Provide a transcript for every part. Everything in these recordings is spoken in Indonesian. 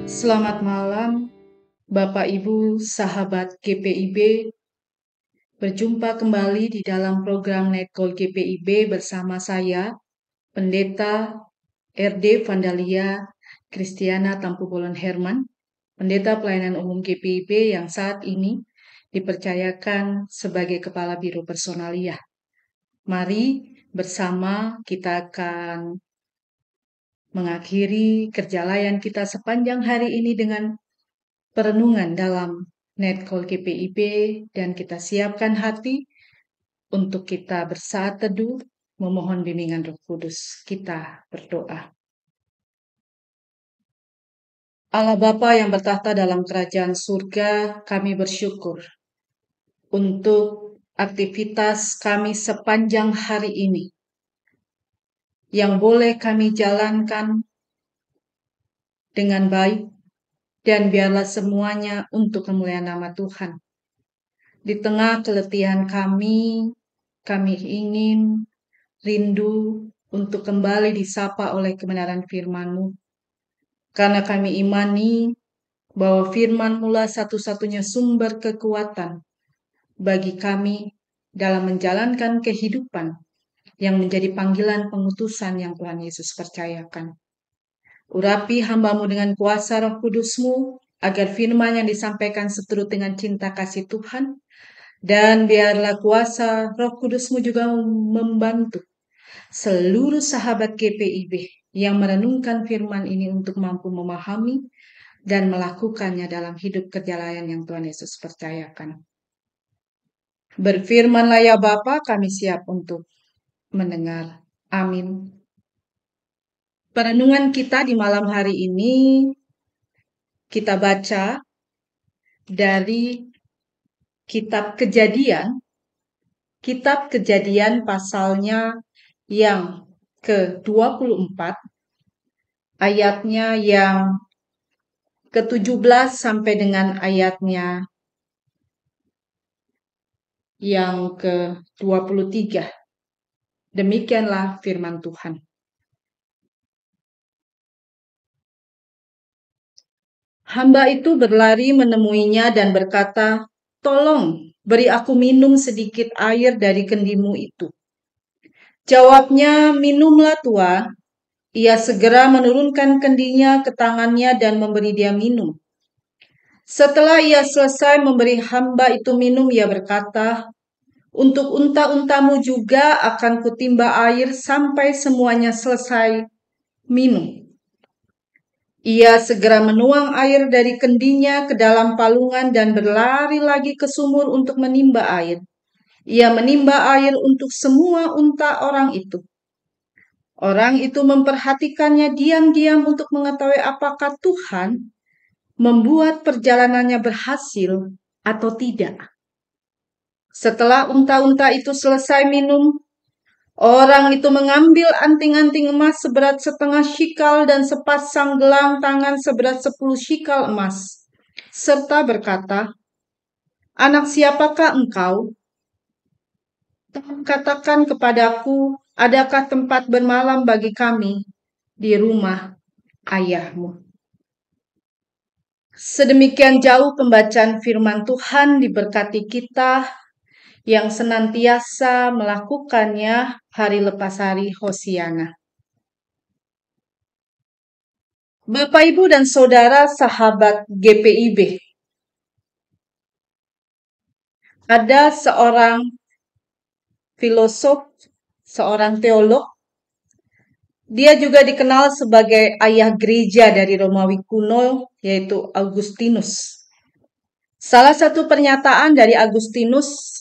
Selamat malam, Bapak Ibu, sahabat GPIB. Berjumpa kembali di dalam program Netcall GPIB bersama saya, Pendeta RD Vandalia Kristiana Tampu Bolon Herman, Pendeta Pelayanan Umum GPIB yang saat ini dipercayakan sebagai Kepala Biro Personalia. Mari bersama kita akan mengakhiri kerja layan kita sepanjang hari ini dengan perenungan dalam Netcall GPIB, dan kita siapkan hati untuk kita bersaat teduh memohon bimbingan Roh Kudus. Kita berdoa. Allah Bapa yang bertahta dalam kerajaan surga, kami bersyukur untuk aktivitas kami sepanjang hari ini yang boleh kami jalankan dengan baik, dan biarlah semuanya untuk kemuliaan nama Tuhan. Di tengah keletihan kami ingin rindu untuk kembali disapa oleh kebenaran firman-Mu. Karena kami imani bahwa firman-Mu lah satu-satunya sumber kekuatan bagi kami dalam menjalankan kehidupan yang menjadi panggilan pengutusan yang Tuhan Yesus percayakan. Urapi hamba-Mu dengan kuasa Roh Kudus-Mu, agar firman yang disampaikan seturut dengan cinta kasih Tuhan, dan biarlah kuasa Roh Kudus-Mu juga membantu seluruh sahabat GPIB yang merenungkan firman ini untuk mampu memahami dan melakukannya dalam hidup kerja layan yang Tuhan Yesus percayakan. Berfirmanlah ya Bapa, kami siap untuk mendengar. Amin. Perenungan kita di malam hari ini kita baca dari Kitab Kejadian pasalnya yang ke-24, ayatnya yang ke-17 sampai dengan ayatnya yang ke-23. Demikianlah firman Tuhan. Hamba itu berlari menemuinya dan berkata, "Tolong, beri aku minum sedikit air dari kendimu itu." Jawabnya, "Minumlah Tuan." Ia segera menurunkan kendinya ke tangannya dan memberi dia minum. Setelah ia selesai memberi hamba itu minum, ia berkata, "Untuk unta-untamu juga akan kutimba air sampai semuanya selesai minum." Ia segera menuang air dari kendinya ke dalam palungan dan berlari lagi ke sumur untuk menimba air. Ia menimba air untuk semua unta orang itu. Orang itu memperhatikannya diam-diam untuk mengetahui apakah Tuhan membuat perjalanannya berhasil atau tidak. Setelah unta-unta itu selesai minum, orang itu mengambil anting-anting emas seberat 1/2 shikal dan sepasang gelang tangan seberat 10 shikal emas, serta berkata, "Anak siapakah engkau? Tolong katakan kepadaku, adakah tempat bermalam bagi kami di rumah ayahmu?" Sedemikian jauh pembacaan firman Tuhan. Diberkati kita yang senantiasa melakukannya hari lepas hari. Hosiana. Bapak, Ibu, dan Saudara sahabat GPIB, ada seorang filosof, seorang teolog. Dia juga dikenal sebagai ayah gereja dari Romawi kuno, yaitu Augustinus. Salah satu pernyataan dari Agustinus,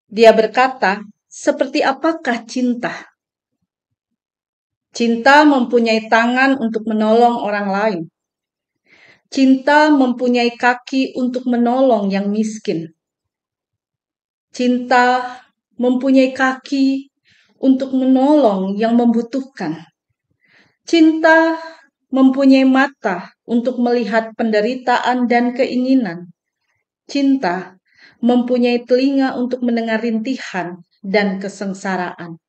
dia berkata, "Seperti apakah cinta? Cinta mempunyai tangan untuk menolong orang lain. Cinta mempunyai kaki untuk menolong yang miskin. Cinta mempunyai kaki untuk menolong yang membutuhkan. Cinta mempunyai mata untuk melihat penderitaan dan keinginan. Cinta mempunyai telinga untuk mendengar rintihan dan kesengsaraan.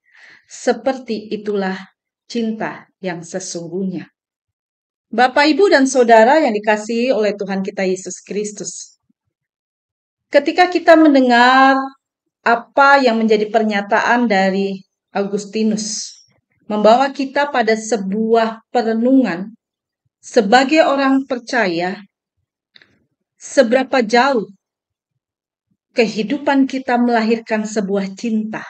Seperti itulah cinta yang sesungguhnya." Bapak, Ibu, dan Saudara yang dikasihi oleh Tuhan kita Yesus Kristus. Ketika kita mendengar apa yang menjadi pernyataan dari Agustinus, membawa kita pada sebuah perenungan sebagai orang percaya, seberapa jauh kehidupan kita melahirkan sebuah cinta.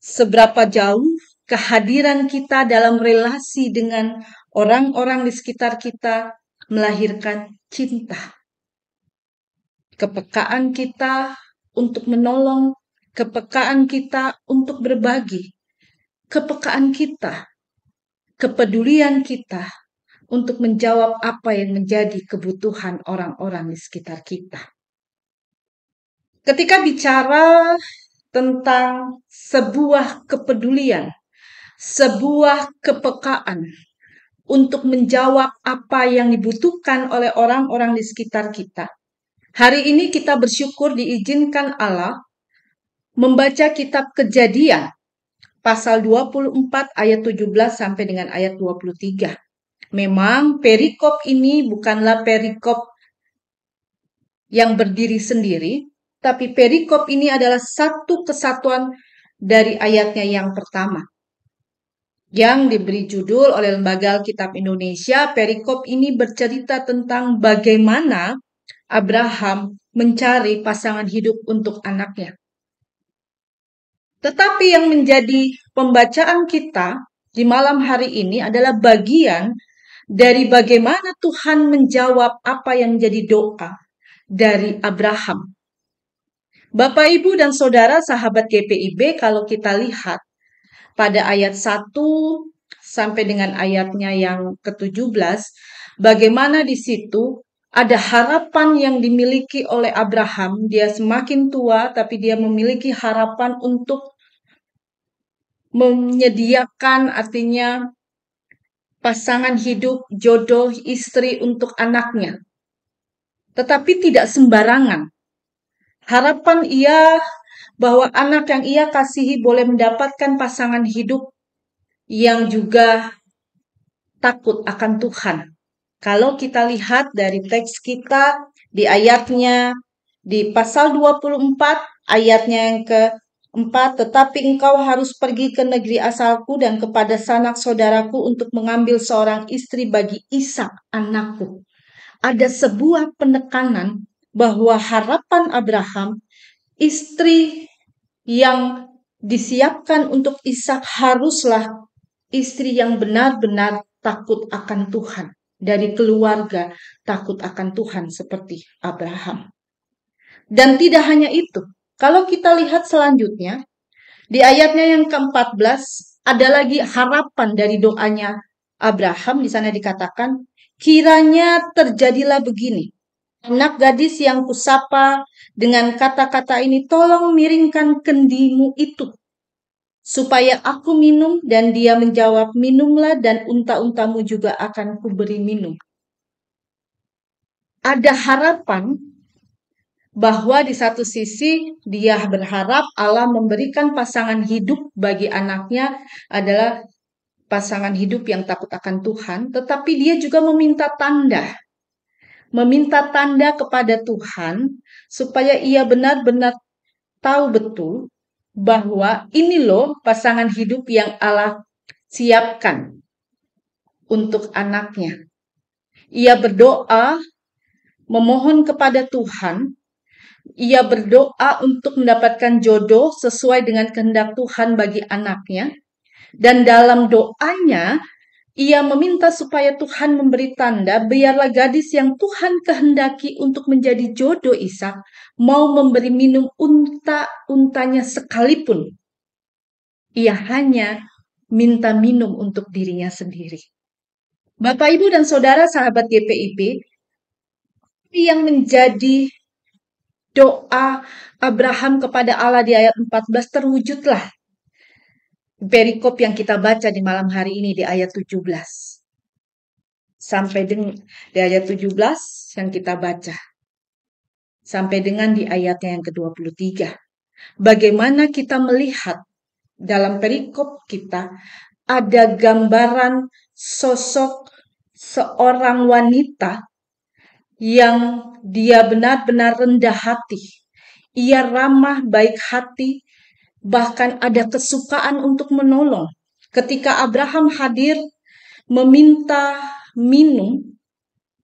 Seberapa jauh kehadiran kita dalam relasi dengan orang-orang di sekitar kita melahirkan cinta. Kepekaan kita untuk menolong, kepekaan kita untuk berbagi, kepekaan kita, kepedulian kita untuk menjawab apa yang menjadi kebutuhan orang-orang di sekitar kita. Ketika bicara tentang sebuah kepedulian, sebuah kepekaan untuk menjawab apa yang dibutuhkan oleh orang-orang di sekitar kita. Hari ini kita bersyukur diizinkan Allah membaca kitab Kejadian pasal 24 ayat 17 sampai dengan ayat 23. Memang perikop ini bukanlah perikop yang berdiri sendiri, tapi perikop ini adalah satu kesatuan dari ayatnya yang pertama, yang diberi judul oleh Lembaga Alkitab Indonesia. Perikop ini bercerita tentang bagaimana Abraham mencari pasangan hidup untuk anaknya. Tetapi yang menjadi pembacaan kita di malam hari ini adalah bagian dari bagaimana Tuhan menjawab apa yang menjadi doa dari Abraham. Bapak, Ibu, dan Saudara sahabat GPIB, kalau kita lihat pada ayat 1 sampai dengan ayatnya yang ke-17, bagaimana di situ ada harapan yang dimiliki oleh Abraham. Dia semakin tua, tapi dia memiliki harapan untuk menyediakan, artinya pasangan hidup, jodoh, istri untuk anaknya. Tetapi tidak sembarangan. Harapan ia bahwa anak yang ia kasihi boleh mendapatkan pasangan hidup yang juga takut akan Tuhan. Kalau kita lihat dari teks kita di ayatnya, di pasal 24 ayatnya yang ke-4, tetapi engkau harus pergi ke negeri asalku dan kepada sanak saudaraku untuk mengambil seorang istri bagi Ishak anakku. Ada sebuah penekanan bahwa harapan Abraham, istri yang disiapkan untuk Ishak haruslah istri yang benar-benar takut akan Tuhan, dari keluarga takut akan Tuhan seperti Abraham. Dan tidak hanya itu, kalau kita lihat selanjutnya, di ayatnya yang ke-14, ada lagi harapan dari doanya Abraham. Di sana dikatakan, kiranya terjadilah begini. Anak gadis yang kusapa dengan kata-kata ini, tolong miringkan kendimu itu, supaya aku minum. Dan dia menjawab, minumlah dan unta-untamu juga akan kuberi minum. Ada harapan bahwa di satu sisi dia berharap Allah memberikan pasangan hidup bagi anaknya adalah pasangan hidup yang takut akan Tuhan, tetapi dia juga meminta tanda kepada Tuhan supaya ia benar-benar tahu betul bahwa ini loh pasangan hidup yang Allah siapkan untuk anaknya. Ia berdoa, memohon kepada Tuhan, ia berdoa untuk mendapatkan jodoh sesuai dengan kehendak Tuhan bagi anaknya. Dan dalam doanya, ia meminta supaya Tuhan memberi tanda, biarlah gadis yang Tuhan kehendaki untuk menjadi jodoh Ishak mau memberi minum unta-untanya sekalipun. Ia hanya minta minum untuk dirinya sendiri. Bapak, Ibu, dan Saudara sahabat GPIB, yang menjadi doa Abraham kepada Allah di ayat 14 terwujudlah perikop yang kita baca di malam hari ini di ayat 17. Sampai dengan di ayat 17 yang kita baca. Sampai dengan di ayatnya yang ke-23. Bagaimana kita melihat dalam perikop kita ada gambaran sosok seorang wanita yang dia benar-benar rendah hati. Ia ramah, baik hati, bahkan ada kesukaan untuk menolong. Ketika Abraham hadir meminta minum,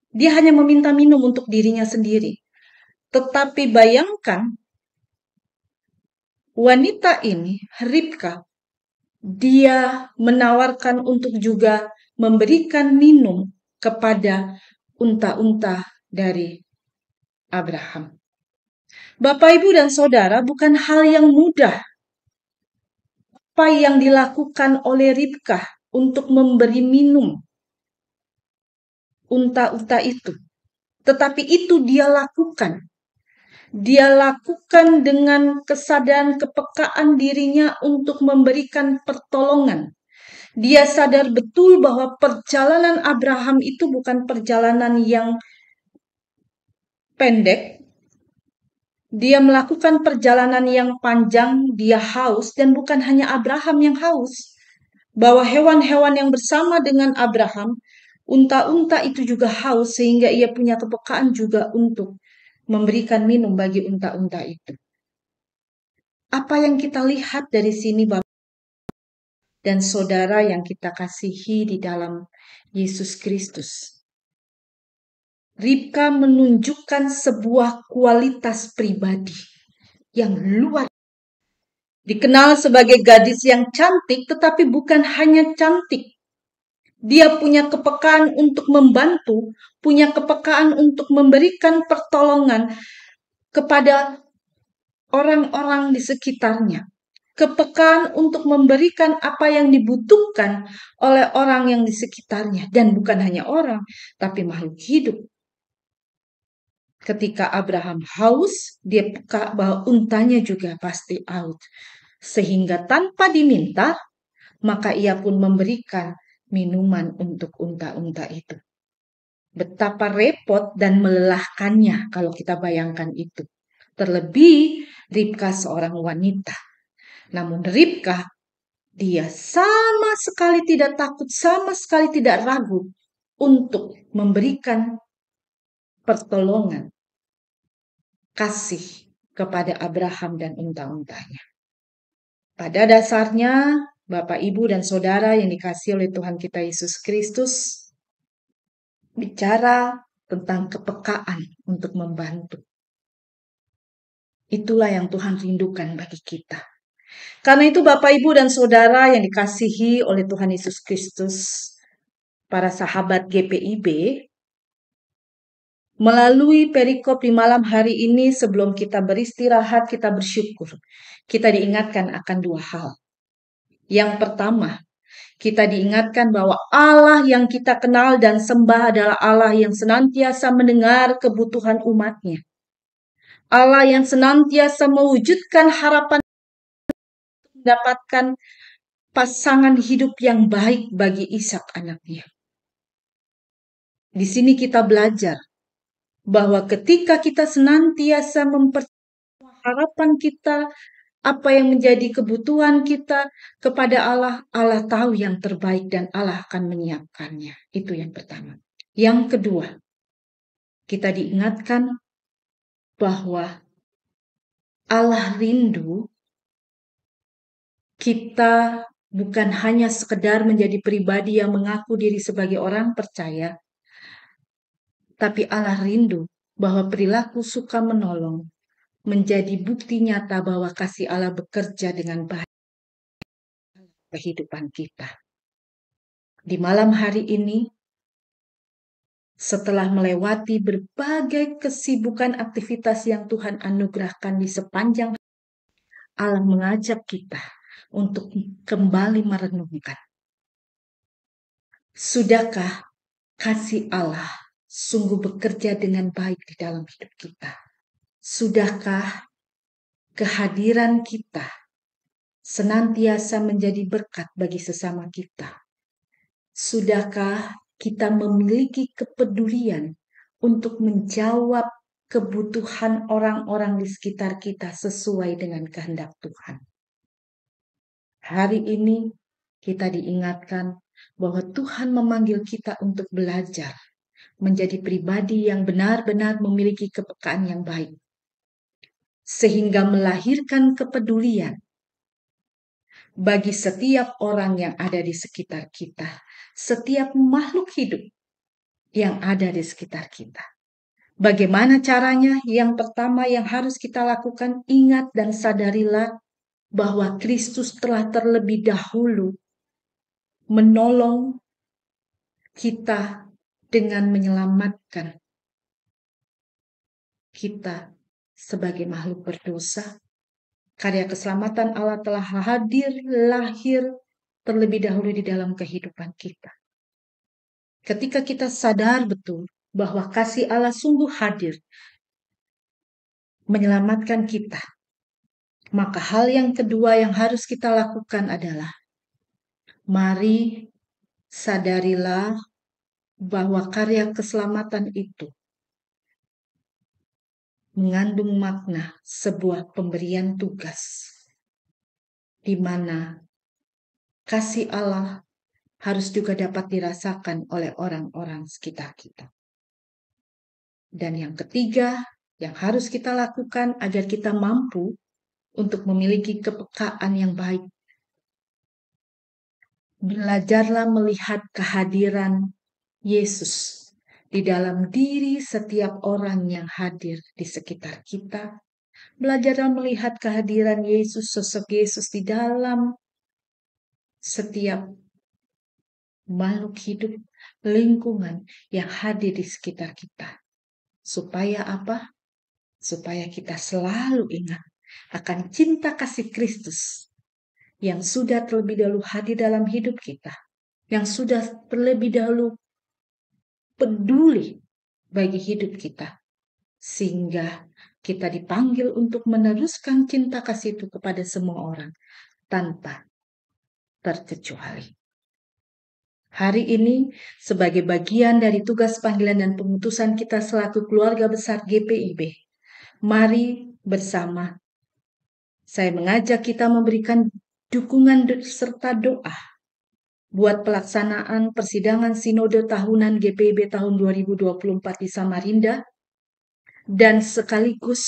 dia hanya meminta minum untuk dirinya sendiri. Tetapi bayangkan, wanita ini, Ribka, dia menawarkan untuk juga memberikan minum kepada unta-unta dari Abraham. Bapak, Ibu, dan Saudara, bukan hal yang mudah apa yang dilakukan oleh Ribka untuk memberi minum unta-unta itu. Tetapi itu dia lakukan. Dia lakukan dengan kesadaran kepekaan dirinya untuk memberikan pertolongan. Dia sadar betul bahwa perjalanan Abraham itu bukan perjalanan yang pendek. Dia melakukan perjalanan yang panjang, dia haus, dan bukan hanya Abraham yang haus. Bahwa hewan-hewan yang bersama dengan Abraham, unta-unta itu juga haus, sehingga ia punya kepekaan juga untuk memberikan minum bagi unta-unta itu. Apa yang kita lihat dari sini, Bapak dan Saudara yang kita kasihi di dalam Yesus Kristus? Ribka menunjukkan sebuah kualitas pribadi yang luar biasa. Dikenal sebagai gadis yang cantik, tetapi bukan hanya cantik. Dia punya kepekaan untuk membantu, punya kepekaan untuk memberikan pertolongan kepada orang-orang di sekitarnya. Kepekaan untuk memberikan apa yang dibutuhkan oleh orang yang di sekitarnya. Dan bukan hanya orang, tapi makhluk hidup. Ketika Abraham haus, dia peka bahwa untanya juga pasti haus. Sehingga tanpa diminta, maka ia pun memberikan minuman untuk unta-unta itu. Betapa repot dan melelahkannya kalau kita bayangkan itu. Terlebih Ribka seorang wanita. Namun Ribka, dia sama sekali tidak takut, sama sekali tidak ragu untuk memberikan pertolongan, kasih kepada Abraham dan unta-untanya. Pada dasarnya, Bapak, Ibu, dan Saudara yang dikasihi oleh Tuhan kita Yesus Kristus, bicara tentang kepekaan untuk membantu. Itulah yang Tuhan rindukan bagi kita. Karena itu Bapak, Ibu, dan Saudara yang dikasihi oleh Tuhan Yesus Kristus, para sahabat GPIB, melalui perikop di malam hari ini sebelum kita beristirahat, kita bersyukur. Kita diingatkan akan dua hal. Yang pertama, kita diingatkan bahwa Allah yang kita kenal dan sembah adalah Allah yang senantiasa mendengar kebutuhan umatnya. Allah yang senantiasa mewujudkan harapan mendapatkan pasangan hidup yang baik bagi Ishak anaknya. Di sini kita belajar bahwa ketika kita senantiasa mempercayai harapan kita, apa yang menjadi kebutuhan kita kepada Allah, Allah tahu yang terbaik dan Allah akan menyiapkannya. Itu yang pertama. Yang kedua, kita diingatkan bahwa Allah rindu kita bukan hanya sekedar menjadi pribadi yang mengaku diri sebagai orang percaya, tapi Allah rindu bahwa perilaku suka menolong menjadi bukti nyata bahwa kasih Allah bekerja dengan baik kehidupan kita. Di malam hari ini, setelah melewati berbagai kesibukan aktivitas yang Tuhan anugerahkan di sepanjang hari, Allah mengajak kita untuk kembali merenungkan. Sudahkah kasih Allah sungguh bekerja dengan baik di dalam hidup kita? Sudahkah kehadiran kita senantiasa menjadi berkat bagi sesama kita? Sudahkah kita memiliki kepedulian untuk menjawab kebutuhan orang-orang di sekitar kita sesuai dengan kehendak Tuhan? Hari ini kita diingatkan bahwa Tuhan memanggil kita untuk belajar menjadi pribadi yang benar-benar memiliki kepekaan yang baik, sehingga melahirkan kepedulian bagi setiap orang yang ada di sekitar kita, setiap makhluk hidup yang ada di sekitar kita. Bagaimana caranya? Yang pertama yang harus kita lakukan, ingat dan sadarilah bahwa Kristus telah terlebih dahulu menolong kita dengan menyelamatkan kita sebagai makhluk berdosa. Karya keselamatan Allah telah lahir terlebih dahulu di dalam kehidupan kita. Ketika kita sadar betul bahwa kasih Allah sungguh hadir menyelamatkan kita, maka hal yang kedua yang harus kita lakukan adalah mari sadarilah bahwa karya keselamatan itu mengandung makna sebuah pemberian tugas, di mana kasih Allah harus juga dapat dirasakan oleh orang-orang sekitar kita. Dan yang ketiga yang harus kita lakukan agar kita mampu untuk memiliki kepekaan yang baik, belajarlah melihat kehadiran Yesus di dalam diri setiap orang yang hadir di sekitar kita. Belajarlah melihat kehadiran Yesus, sosok Yesus di dalam setiap makhluk hidup, lingkungan yang hadir di sekitar kita. Supaya apa? Supaya kita selalu ingat akan cinta kasih Kristus yang sudah terlebih dahulu hadir dalam hidup kita, yang sudah terlebih dahulu peduli bagi hidup kita, sehingga kita dipanggil untuk meneruskan cinta kasih itu kepada semua orang tanpa terkecuali. Hari ini sebagai bagian dari tugas panggilan dan pengutusan kita selaku keluarga besar GPIB, mari bersama saya mengajak kita memberikan dukungan serta doa buat pelaksanaan persidangan sinode tahunan GPIB tahun 2024 di Samarinda, dan sekaligus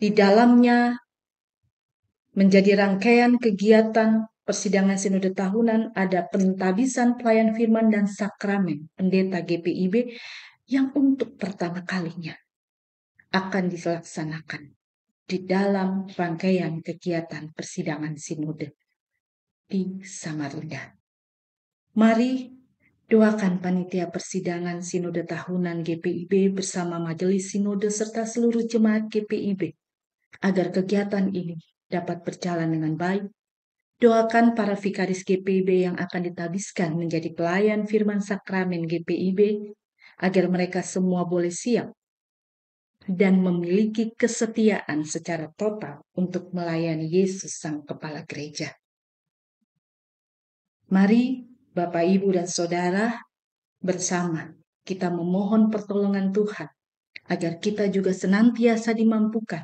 di dalamnya menjadi rangkaian kegiatan persidangan sinode tahunan ada pentabisan pelayan firman dan sakramen pendeta GPIB yang untuk pertama kalinya akan dilaksanakan di dalam rangkaian kegiatan persidangan sinode di Samarinda. Mari doakan panitia persidangan sinode tahunan GPIB bersama majelis sinode serta seluruh jemaat GPIB agar kegiatan ini dapat berjalan dengan baik. Doakan para vikaris GPIB yang akan ditabiskan menjadi pelayan firman sakramen GPIB agar mereka semua boleh siap dan memiliki kesetiaan secara total untuk melayani Yesus Sang Kepala Gereja. Mari Bapak, Ibu, dan Saudara bersama kita memohon pertolongan Tuhan agar kita juga senantiasa dimampukan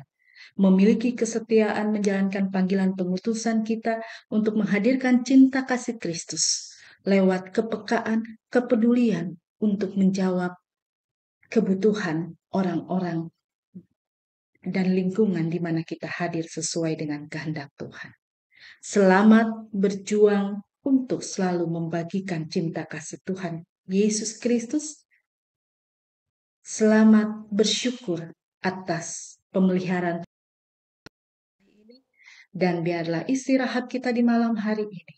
memiliki kesetiaan menjalankan panggilan pengutusan kita untuk menghadirkan cinta kasih Kristus lewat kepekaan, kepedulian untuk menjawab kebutuhan orang-orang dan lingkungan di mana kita hadir sesuai dengan kehendak Tuhan. Selamat berjuang untuk selalu membagikan cinta kasih Tuhan Yesus Kristus. Selamat bersyukur atas pemeliharaan ini, dan biarlah istirahat kita di malam hari ini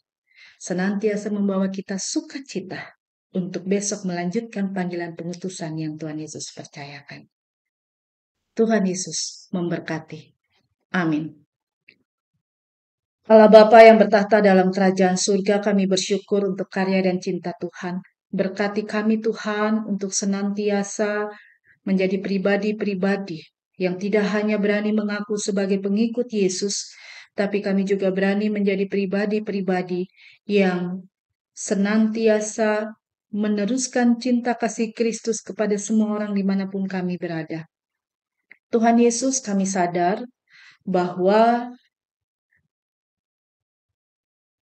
senantiasa membawa kita sukacita untuk besok melanjutkan panggilan pengutusan yang Tuhan Yesus percayakan. Tuhan Yesus memberkati. Amin. Allah Bapa yang bertahta dalam kerajaan surga, kami bersyukur untuk karya dan cinta Tuhan. Berkati kami Tuhan untuk senantiasa menjadi pribadi-pribadi yang tidak hanya berani mengaku sebagai pengikut Yesus, tapi kami juga berani menjadi pribadi-pribadi yang senantiasa meneruskan cinta kasih Kristus kepada semua orang dimanapun kami berada. Tuhan Yesus, kami sadar bahwa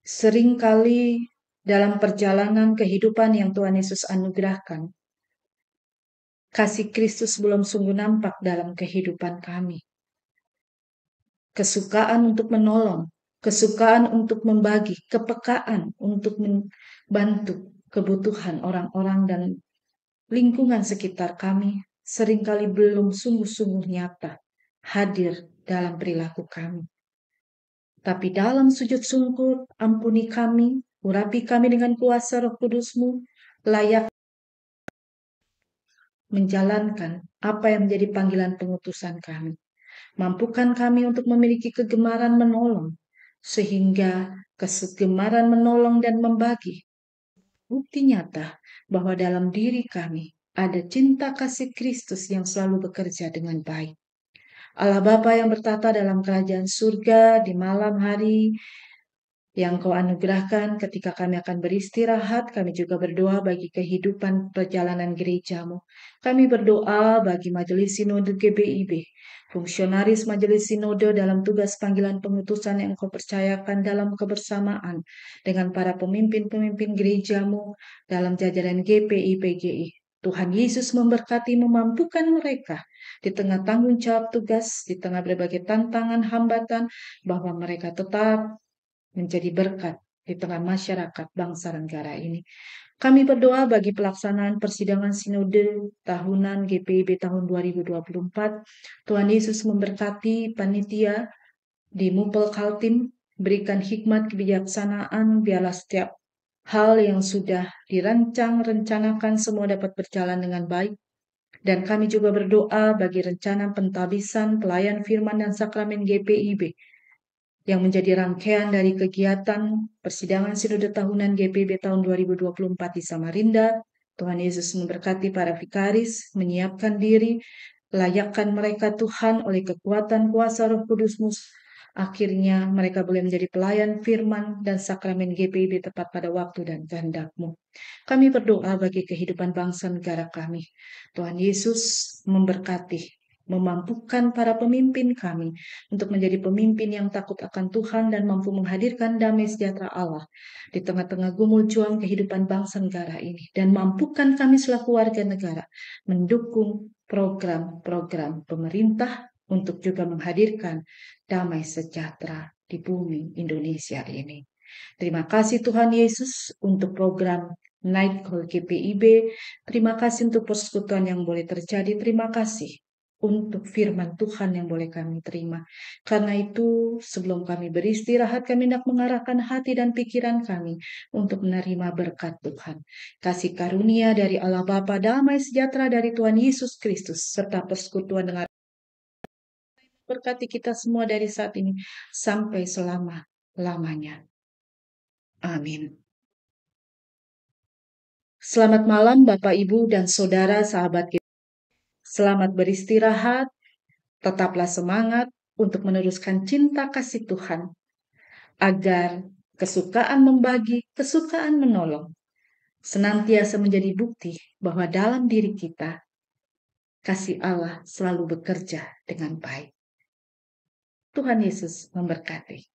seringkali dalam perjalanan kehidupan yang Tuhan Yesus anugerahkan, kasih Kristus belum sungguh nampak dalam kehidupan kami. Kesukaan untuk menolong, kesukaan untuk membagi, kepekaan untuk membantu kebutuhan orang-orang dan lingkungan sekitar kami seringkali belum sungguh-sungguh nyata hadir dalam perilaku kami. Tapi dalam sujud syukur, ampuni kami, urapi kami dengan kuasa Roh Kudus-Mu, layak menjalankan apa yang menjadi panggilan pengutusan kami. Mampukan kami untuk memiliki kegemaran menolong, sehingga kegemaran menolong dan membagi bukti nyata bahwa dalam diri kami ada cinta kasih Kristus yang selalu bekerja dengan baik. Allah Bapa yang bertata dalam kerajaan surga di malam hari yang Kau anugerahkan ketika kami akan beristirahat, kami juga berdoa bagi kehidupan perjalanan gerejamu. Kami berdoa bagi Majelis Sinode GBIB, fungsionaris Majelis Sinode dalam tugas panggilan pengutusan yang Kau percayakan dalam kebersamaan dengan para pemimpin-pemimpin gerejamu dalam jajaran GPI-PGI. Tuhan Yesus memberkati, memampukan mereka di tengah tanggung jawab tugas, di tengah berbagai tantangan, hambatan, bahwa mereka tetap menjadi berkat di tengah masyarakat bangsa negara ini. Kami berdoa bagi pelaksanaan persidangan sinode tahunan GPIB tahun 2024. Tuhan Yesus memberkati panitia di Mupel Kaltim, berikan hikmat kebijaksanaan, biarlah setiap hal yang sudah dirancang, rencanakan semua dapat berjalan dengan baik. Dan kami juga berdoa bagi rencana pentabisan, pelayan firman dan sakramen GPIB yang menjadi rangkaian dari kegiatan persidangan sinode tahunan GPIB tahun 2024 di Samarinda. Tuhan Yesus memberkati para vikaris, menyiapkan diri, layakkan mereka Tuhan oleh kekuatan kuasa Roh Kudus-Mu. Akhirnya mereka boleh menjadi pelayan firman dan sakramen GPIB tepat pada waktu dan kehendak-Mu. Kami berdoa bagi kehidupan bangsa negara kami. Tuhan Yesus memberkati, memampukan para pemimpin kami untuk menjadi pemimpin yang takut akan Tuhan dan mampu menghadirkan damai sejahtera Allah di tengah-tengah gumul juang kehidupan bangsa negara ini. Dan mampukan kami selaku warga negara mendukung program-program pemerintah untuk juga menghadirkan damai sejahtera di bumi Indonesia ini. Terima kasih Tuhan Yesus untuk program Night Call GPIB. Terima kasih untuk persekutuan yang boleh terjadi. Terima kasih untuk firman Tuhan yang boleh kami terima. Karena itu, sebelum kami beristirahat, kami hendak mengarahkan hati dan pikiran kami untuk menerima berkat Tuhan. Kasih karunia dari Allah Bapa, damai sejahtera dari Tuhan Yesus Kristus, serta persekutuan dengan berkati kita semua dari saat ini sampai selama-lamanya. Amin. Selamat malam Bapak, Ibu, dan Saudara sahabat kita. Selamat beristirahat. Tetaplah semangat untuk meneruskan cinta kasih Tuhan, agar kesukaan membagi, kesukaan menolong, senantiasa menjadi bukti bahwa dalam diri kita, kasih Allah selalu bekerja dengan baik. Tuhan Yesus memberkati.